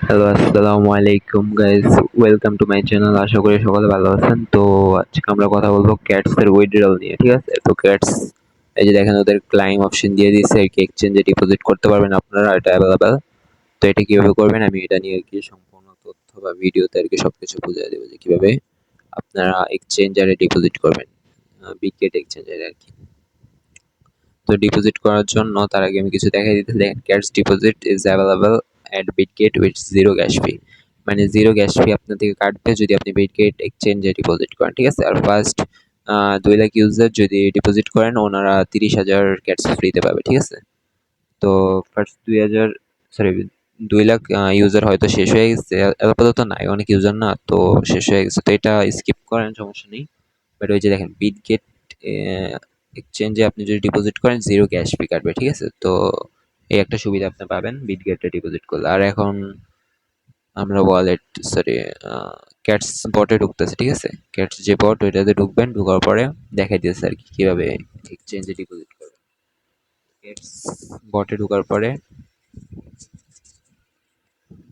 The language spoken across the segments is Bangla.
হ্যালো, আসসালামু আলাইকুম guys, welcome to my channel. আশা করি সকলে ভালো আছেন। তো আজকে আমরা কথা বলবো ক্যাটস এর উইথড্রল নিয়ে, ঠিক আছে? তো ক্যাটস, এই যে দেখেন ওদের ক্লাইম অপশন দিয়ে দিয়েছে আর কি, এক্সচেঞ্জে ডিপোজিট করতে পারবেন আপনারা, এটা অ্যাভেলেবেল। তো এটা কিভাবে করবেন আমি এটা নিয়ে আর কি সম্পূর্ণ তথ্য বা ভিডিওতে আর কি সবকিছু বুঝিয়ে দেবো যে কিভাবে আপনারা এক্সচেঞ্জারে ডিপোজিট করবেন, বিটগেট এক্সচেঞ্জারে আর কি। তো ডিপোজিট করার জন্য তার আগে আমি কিছু দেখাই দিতে, দেখেন cats deposit is available at Bitget with zero gas fee. মানে জিরো গ্যাস ফি আপনার থেকে কাটবে যদি আপনি বিটগেট এক্সচেঞ্জে ডিপোজিট করেন, ঠিক আছে? আর ফার্স্ট 2 লাখ ইউজার যদি ডিপোজিট করেন ওনারা 30,000 ক্যাটস ফ্রিতে পাবে, ঠিক আছে? তো ফার্স্ট 2,000, সরি, 2 লাখ ইউজার হয়তো শেষ হয়ে গেছে, আপাতত নাই, অনেক ইউজার না তো শেষ হয়ে গেছে, তো এটা স্কিপ করেন, সমস্যা নেই। বাট ওই যে দেখেন বিটগেট এক্সচেঞ্জে আপনি যদি ডিপোজিট করেন জিরো ক্যাশ ফি কাটবে, ঠিক আছে? তো এই একটা সুবিধা আপনি পাবেন বিটগেটে ডিপোজিট করলে। আর এখন আমরা ওয়ালেট, সরি, ক্যাটস বটে ঢুকতেছে, ঠিক আছে? ক্যাটস যে বট ওইটাতে ঢুকবেন, ঢোকার পরে দেখাই দিয়েছে আর কি কীভাবে এক্সচেঞ্জে ডিপোজিট করবেন। ক্যাটস বটে ঢোকার পরে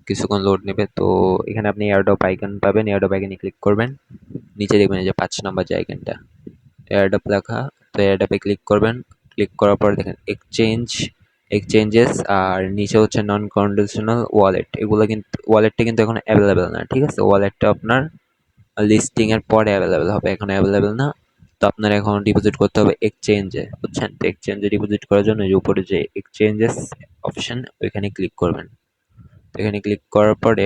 কিছুক্ষণ লোড নেবে। তো এখানে আপনি এয়ারড্রপ আইকন পাবেন, এয়ারড্রপ আইকনে ক্লিক করবেন, নিচে দেখবেন যে 5 নম্বর যে আইকনটা এয়ারড্রপ লেখা, তো এয়ারড্রপে ক্লিক করবেন। ক্লিক করার পর দেখেন এক্সচেঞ্জেস, আর নিচে হচ্ছে নন কন্ডিশনাল ওয়ালেট। এগুলো কিন্তু, ওয়ালেটটা কিন্তু এখন অ্যাভেলেবেল না, ঠিক আছে? ওয়ালেটটা আপনার লিস্টিং এর পরে অ্যাভেলেবেল হবে, এখন অ্যাভেলেবেল না। তো আপনার এখন ডিপোজিট করতে হবে এক্সচেঞ্জে, বুঝছেন? তো এক্সচেঞ্জে ডিপোজিট করার জন্য যে উপরে যে এক্সচেঞ্জেস অপশন ওইখানে ক্লিক করবেন। তো এখানে ক্লিক করার পরে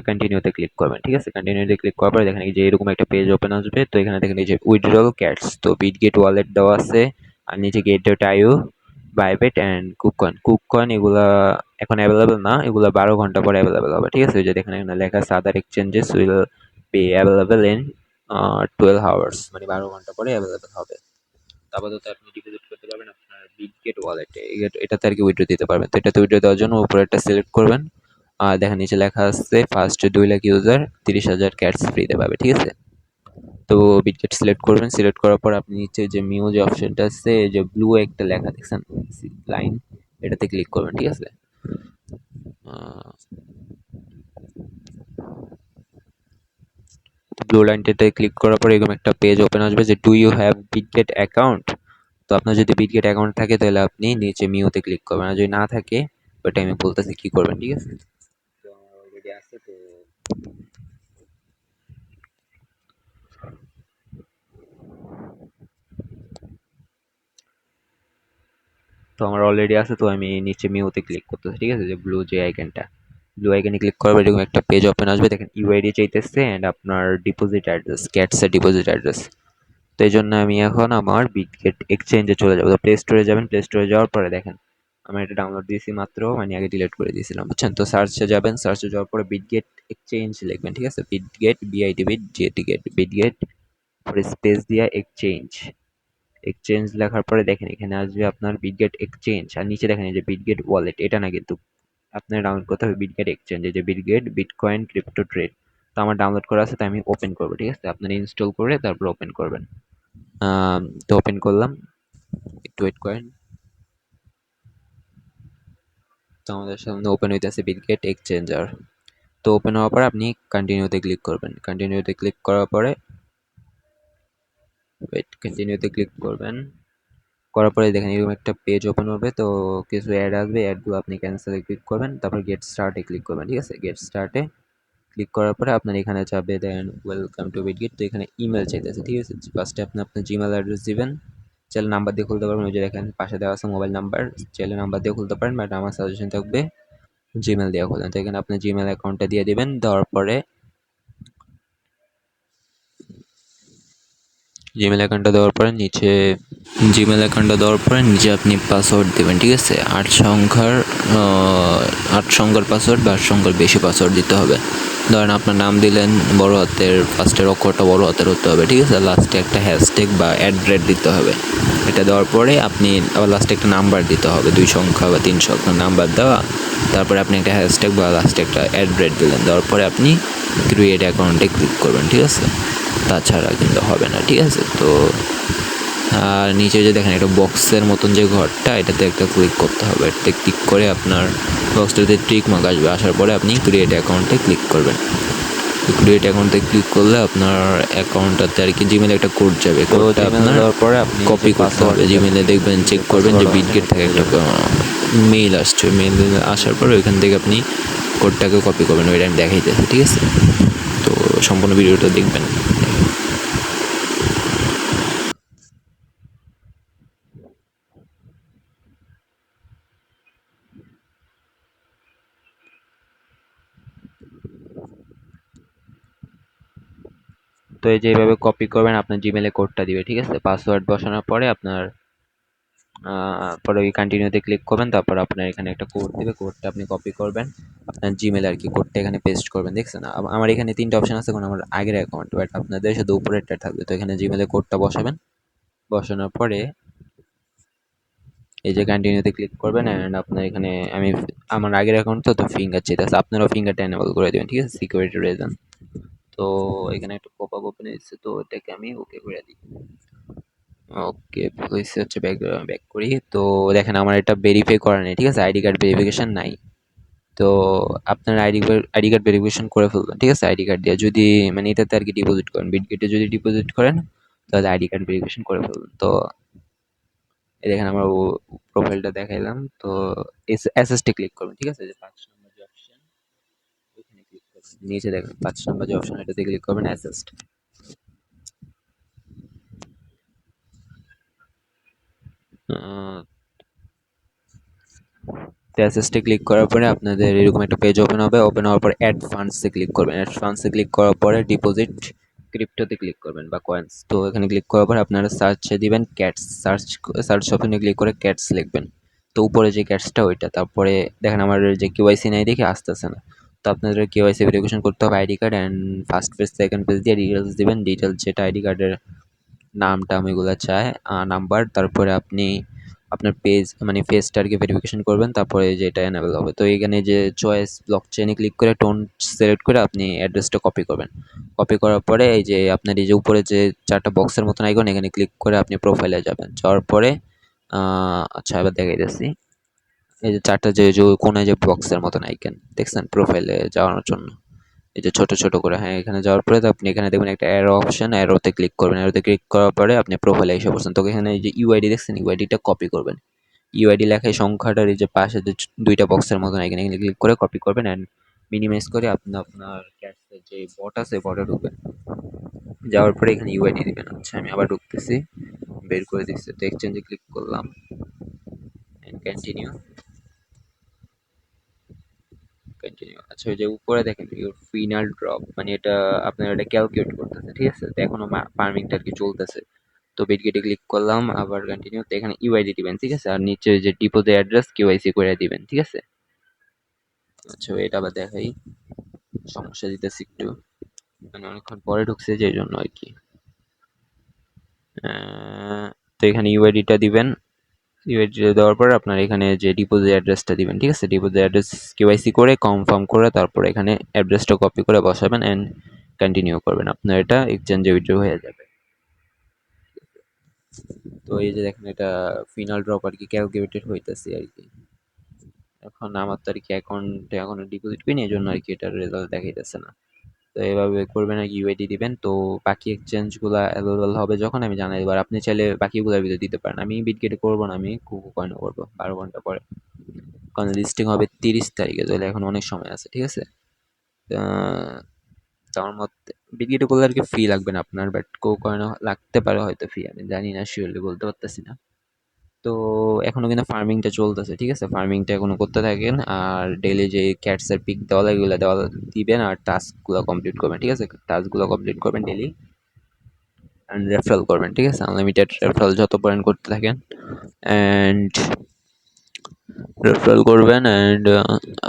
কন্টিনিউতে ক্লিক করবেন, ঠিক আছে? কন্টিনিউতে ক্লিক করার পরে দেখেন এই যে এরকম একটা পেজ ওপেন আসবে। তো এখানে দেখেন এই যে উইথড্রল ক্যাটস, তো বিটগেট ওয়ালেট দেওয়া আছে, আর নিচে গেট.io, বাইবেট অ্যান্ড কুককয়েন এগুলা এখন অ্যাভেলেবেল না, এগুলা 12 ঘন্টা পরে অ্যাভেলেবেল হবে, ঠিক আছে? ওই যে দেখেন এখানে লেখা আছে other exchanges will be available in 12 hours, মানে 12 ঘন্টা পরে অ্যাভেলেবেল হবে। আপাতত আপনি ডিপোজিট করতে পারবেন আপনার বিটগেট ওয়ালেটে, এটাতে আর কি উইথড্র দিতে পারবেন। তো এটাতে উইথড্র দেওয়ার জন্য উপরে একটা সিলেক্ট করবেন, আর দেখেন নিচে লেখা আছে ফার্স্ট 2 লাখ ইউজার 30,000 ক্যাটস ফ্রিতে পাবে, ঠিক আছে? তো বিটগেট সিলেক্ট করবেন, সিলেক্ট করার পর আপনি নিচে যে মিউ যে অপশনটা আছে, যে ব্লু একটা লেখা দেখছেন লাইন, এটাতে ক্লিক করবেন, ঠিক আছে? ব্লু লাইনটাতে ক্লিক করার পর এরকম একটা পেজ ওপেন আসবে যে do you have Bitget account. তো আপনার যদি বিটগেট অ্যাকাউন্ট থাকে তাহলে আপনি নিচে মিউতে ক্লিক করবেন, আর যদি না থাকে ওইটা আমি বলতেছি কি করবেন, ঠিক আছে? তো আমার অলরেডি আছে, তো আমি নিচে মিউতে ক্লিক করতেছি, ঠিক আছে? যে ব্লু যে আইকনটা, ব্লু আইকনে ক্লিক করবে, এরকম একটা পেজ ওপেন আসবে। দেখেন ইউআইডি চাইতেছে অ্যান্ড আপনার ডিপোজিট অ্যাড্রেস, ক্যাটসের ডিপোজিট অ্যাড্রেস। তো এই জন্য আমি এখন আমার বিটগেট এক্সচেঞ্জে চলে যাবো। তো প্লে স্টোরে যাবেন, প্লে স্টোরে যাওয়ার পরে দেখেন আমি এটা ডাউনলোড দিয়েছি মাত্র, মানে আগে ডিলিট করে দিয়েছিলাম, বুঝছেন? তো সার্চে যাবেন, সার্চে যাওয়ার পরে বিটগেট এক্সচেঞ্জ লিখবেন, ঠিক আছে? Bitget B I D bit G A T gate Bitget, পরে স্পেস দিয়া এক্সচেঞ্জ। এক্সচেঞ্জ লেখার পরে দেখেন এখানে আসবে আপনার বিটগেট এক্সচেঞ্জ, আর নিচে দেখেন এই যে বিটগেট ওয়ালেট, এটা না কিন্তু আপনার ডাউনলোড করতে হবে বিটগেট এক্সচেঞ্জ, এই যে বিটগেট বিটকয়েন ক্রিপ্টো ট্রেড। তো আমার ডাউনলোড করা আছে, তাই আমি ওপেন করবো, ঠিক আছে? আপনারা ইনস্টল করে তারপর ওপেন করবেন। তো ওপেন করলাম, একটু ওয়েট করেন। তো আমাদের সামনে ওপেন হইতেছে বিটগেট এক্সচেঞ্জার। তো ওপেন হওয়ার পরে আপনি কন্টিনিউতে ক্লিক করবেন, কন্টিনিউতে ক্লিক করার পরে কন্টিনিউতে ক্লিক করবেন, করার পরে দেখেন এরকম একটা পেজ ওপেন হবে। তো কিছু অ্যাড আসবে, অ্যাডগুলো আপনি ক্যান্সেলে ক্লিক করবেন, তারপর গেট স্টার্টে ক্লিক করবেন, ঠিক আছে? গেট স্টার্টে ক্লিক করার পরে আপনার এখানে যাবে দেন ওয়েলকাম টু বিটগেট। তো এখানে ইমেল চাইতেছে, ঠিক আছে? ফার্স্টে আপনি আপনার জিমেল অ্যাড্রেস দিবেন, চাইলে নাম্বার দিয়ে খুলতে পারবেন, ওই যে দেখেন পাশে দেওয়া আছে মোবাইল নাম্বার, চাইলে নাম্বার দিয়ে খুলতে পারেন, বাট আমার সাজেশন থাকবে জিমেল দিয়ে খুলেন। তো এখানে আপনি জিমেল অ্যাকাউন্টটা দিয়ে দিবেন, দেওয়ার পরে জিমেল অ্যাকাউন্টটা দেওয়ার পরে নিচে আপনি পাসওয়ার্ড দেবেন, ঠিক আছে? 8 সংখ্যার পাসওয়ার্ড বা 8 সংখ্যার বেশি পাসওয়ার্ড দিতে হবে। ধরেন আপনার নাম দিলেন বড় হাতের, ফার্স্টের অক্ষরটা বড় হাতের হতে হবে, ঠিক আছে? লাস্টে একটা হ্যাশট্যাগ বা অ্যাড্রেস দিতে হবে। এটা দেওয়ার পরে আপনি আবার লাস্টে একটা নাম্বার দিতে হবে, 2 সংখ্যা বা 3 সংখ্যার নাম্বার দেওয়া। তারপরে আপনি একটা হ্যাশট্যাগ বা লাস্টে একটা অ্যাড্রেস দিলেন, দেওয়ার পরে আপনি ক্রিয়েট অ্যাকাউন্টে ক্লিক করবেন, ঠিক আছে? তাছাড়া কিন্তু হবে না, ঠিক আছে? তো আর নিচে যে দেখেন একটা বক্সের মতন যে ঘরটা, এটাতে একটা ক্লিক করতে হবে। এটাতে ক্লিক করে আপনার বক্সটাতে টিক মার্ক আসবে, আসার পরে আপনি ক্রিয়েট অ্যাকাউন্টে ক্লিক করবেন। ক্রিয়েট অ্যাকাউন্টে ক্লিক করলে আপনার অ্যাকাউন্টটাতে আর কি জিমেলে একটা কোড যাবে, কোডটা আপনার পরে আপনি কপি করতে হবে। জিমেলে দেখবেন, চেক করবেন যে বিটগেট থেকে একটা মেইল আসছে, মেইল আসার পরে ওইখান থেকে আপনি কোডটাকে কপি করবেন, ওইটা আমি দেখাইতেছি, ঠিক আছে? তো সম্পূর্ণ ভিডিওটা দেখবেন। তো এই যে এইভাবে কপি করবেন, আপনার জিমেলে কোডটা দিবে, ঠিক আছে? পাসওয়ার্ড বসানোর পরে আপনার পরে ওই কন্টিনিউতে ক্লিক করবেন, তারপর আপনার এখানে একটা কোড দিবে, কোডটা আপনি কপি করবেন আপনার জিমেলে আর কি, কোডটা এখানে পেস্ট করবেন। দেখছেন আমার এখানে 3টা অপশন আছে, কারণ আমার আগের অ্যাকাউন্ট, বাট আপনাদের শুধু উপরেরটা থাকবে। তো এখানে জিমেলে কোডটা বসাবেন, বসানোর পরে এই যে কন্টিনিউতে ক্লিক করবেন, অ্যান্ড আপনার এখানে আমার আগের অ্যাকাউন্ট তো ফিঙ্গার চাইতেছে, আপনারাও ফিঙ্গারটা এনেবল করে দেবেন, ঠিক আছে? Security reason. তো এখানে একটা পপ আপ ওপেন হয়েছে, তো এটাকে আমি ওকে করে দিই। ওকে হয়েছে, হচ্ছে ব্যাক করি। তো দেখেন আমার এটা ভেরিফাই করা নেই, ঠিক আছে? আইডি কার্ড ভেরিফিকেশন নাই। তো আপনার আইডি কার্ড ভেরিফিকেশন করে ফেলবেন, ঠিক আছে? আইডি কার্ড দিয়ে যদি মানে এটাতে আর কি ডিপোজিট করেন, বিটগেটে যদি ডিপোজিট করেন তাহলে আইডি কার্ড ভেরিফিকেশন করে ফেলবেন। তো এই দেখেন আমার প্রোফাইলটা দেখাইলাম। তো এসএসটি ক্লিক করবেন, ঠিক আছে? যে 5 নম্বর যে অপশন, ওখানে ক্লিক করবেন। নিচে দেখেন 5 নম্বর যে অপশন, এটাতে ক্লিক করবেন, অ্যাসেস্ট। অ্যাসেস্টে ক্লিক করার পরে আপনাদের এরকম একটা পেজ ওপেন হবে। ওপেন হওয়ার পর অ্যাড ফান্ডসে ক্লিক করবেন। অ্যাড ফান্ডসে ক্লিক করার পরে ডিপোজিট ক্রিপ্টোতে ক্লিক করবেন বা কয়েন্স। তো এখানে ক্লিক করার পর আপনারা সার্চে দিবেন ক্যাটস, সার্চ অপশনে ক্লিক করে ক্যাটস লিখবেন। তো উপরে যে ক্যাটসটা ওইটা, তারপরে দেখেন আমার যে কেওয়াইসি নাই দেখে আসতেছে না। তো আপনাদের কেওয়াইসি ভেরিফিকেশন করতে হবে, ID card and first page second page দিয়ে ডিটেলস দিবেন। ডিটেলস যেটা আইডি কার্ডের নাম টাম এগুলো চায়, নাম্বার, তারপরে আপনি আপনার পেজ মানে পেজটা আর কি ভেরিফিকেশন করবেন, তারপরে যেটা এনেবল হবে। তো এখানে যে চয়েস ব্লক চেনে ক্লিক করে টোন সিলেক্ট করে আপনি অ্যাড্রেসটা কপি করবেন। কপি করার পরে এই যে আপনার এই যে উপরে যে 4টা বক্সের মতন আইকন, এখানে ক্লিক করে আপনি প্রোফাইলে যাবেন। যাওয়ার পরে আচ্ছা এবার দেখাই দিচ্ছি। এই যে 4টা যে কোনায় যে বক্সের মতন আইকন দেখছেন প্রোফাইলে যাওয়ার জন্য, এই যে ছোট ছোট করে, হ্যাঁ, এখানে যাওয়ার পরে আপনি এখানে দেখবেন একটা অ্যারো অপশন, অ্যারোতে ক্লিক করবেন। অ্যারোতে ক্লিক করার পরে আপনি প্রোফাইলে এসে পড়ছেন। তো এখানে এই যে ইউআইডি দেখছেন, ইউআইডিটা কপি করবেন। ইউআইডি লেখায় সংখ্যাটার এই যে পাশে যে 2টা বক্সের মতন এখানে ক্লিক করে কপি করবেন, অ্যান্ড মিনিমাইজ করে আপনি আপনার ক্যাটসের যে বট আছে বটে ঢুকবেন। যাওয়ার পরে এখানে ইউআইডি দিবেন। আচ্ছা আমি আবার ঢুকতেছি, বের করে দিচ্ছি। তো এক্সচেঞ্জে ক্লিক করলাম, কন্টিনিউ কন্টিনিউ। আচ্ছা ওই যে উপরে দেখেন ফিনাল ড্রপ, মানে এটা আপনার এটা ক্যালকুলেট করতেছে, ঠিক আছে? তো এখনো ফার্মিংটা আর কি চলতেছে। তো বিটগেটে ক্লিক করলাম, আবার কন্টিনিউ। তো এখানে ইউআইডি দিবেন, ঠিক আছে? আর নিচে যে ডিপোজিট অ্যাড্রেস কেওয়াইসি করে দিবেন, ঠিক আছে? আচ্ছা এটা আবার দেখাই, সমস্যা দিতেছি একটু, মানে অনেকক্ষণ পরে ঢুকছে যে জন্য আর কি। তো এখানে ইউআইডিটা দিবেন। ইউআইডি দেওয়ার পর আপনার এখানে যে ডিপোজিট অ্যাড্রেসটা দিবেন, ঠিক আছে? ডিপোজিট অ্যাড্রেস কেওয়াইসি করে কনফার্ম করে তারপর এখানে অ্যাড্রেসটা কপি করে বসাবেন অ্যান্ড কন্টিনিউ করবেন। আপনার এটা এক্সচেঞ্জে উইথড্র হয়ে যাবে। তো এই যে দেখেন এটা ফিনাল ড্রপ আর কি ক্যালকুলেটেড হইতেছে আর কি। এখন আমার তো আর কি অ্যাকাউন্টে এখনো ডিপোজিট করিনি, এই জন্য আর কি এটার রেজাল্ট দেখাইতেছে না। তো এভাবে করবেন আর কি, ইউআইডি দিবেন। তো বাকি এক্সচেঞ্জগুলো অ্যাভেলেবল হবে যখন আমি জানাই দেবো, আর আপনি চাইলে বাকিগুলোর ভিতরে দিতে পারেন। আমি বিটগেটে করবো না, আমি কুকু কয়েনে করবো 12 ঘন্টা পরে, কারণ লিস্টিং হবে 30 তারিখে, তাহলে এখন অনেক সময় আছে, ঠিক আছে? তো আমার মতে বিটগেটে করলে আর কি ফি লাগবে না আপনার, বাট কো কয়েনও লাগতে পারে হয়তো ফি, আমি জানি না, শিওরলি বলতে পারতেছি না। তো এখনো কিন্তু ফার্মিংটা চলতেছে, ঠিক আছে? ফার্মিংটা এখনো করতে থাকেন, আর ডেইলি যে ক্যাটসের পিক দেওয়া লাগে এগুলো দেওয়া দিবেন, আর টাস্কগুলো কমপ্লিট করবেন, ঠিক আছে? টাস্কগুলো কমপ্লিট করবেন ডেইলি, অ্যান্ড রেফারেল করবেন, ঠিক আছে? আনলিমিটেড রেফারেল যত পারেন করতে থাকেন, অ্যান্ড রেফারেল করবেন, অ্যান্ড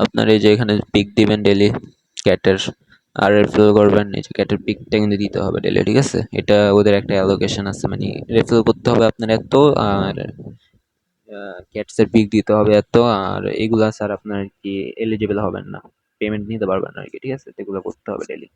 আপনার এই যে এখানে পিক দিবেন ডেইলি ক্যাটের, আর রেফারেল করবেন। এই যে ক্যাটের পিকটা কিন্তু দিতে হবে ডেইলি, ঠিক আছে? এটা ওদের একটা অ্যালোকেশন আছে, মানে রেফারেল করতে হবে আপনার এত, আর ক্যাটসের পিক দিতে হবে এত, আর এগুলা স্যার আপনার কি এলিজিবল হবেন না, পেমেন্ট নিতে পারবেন না আর কি, ঠিক আছে? এগুলো করতে হবে ডেইলি।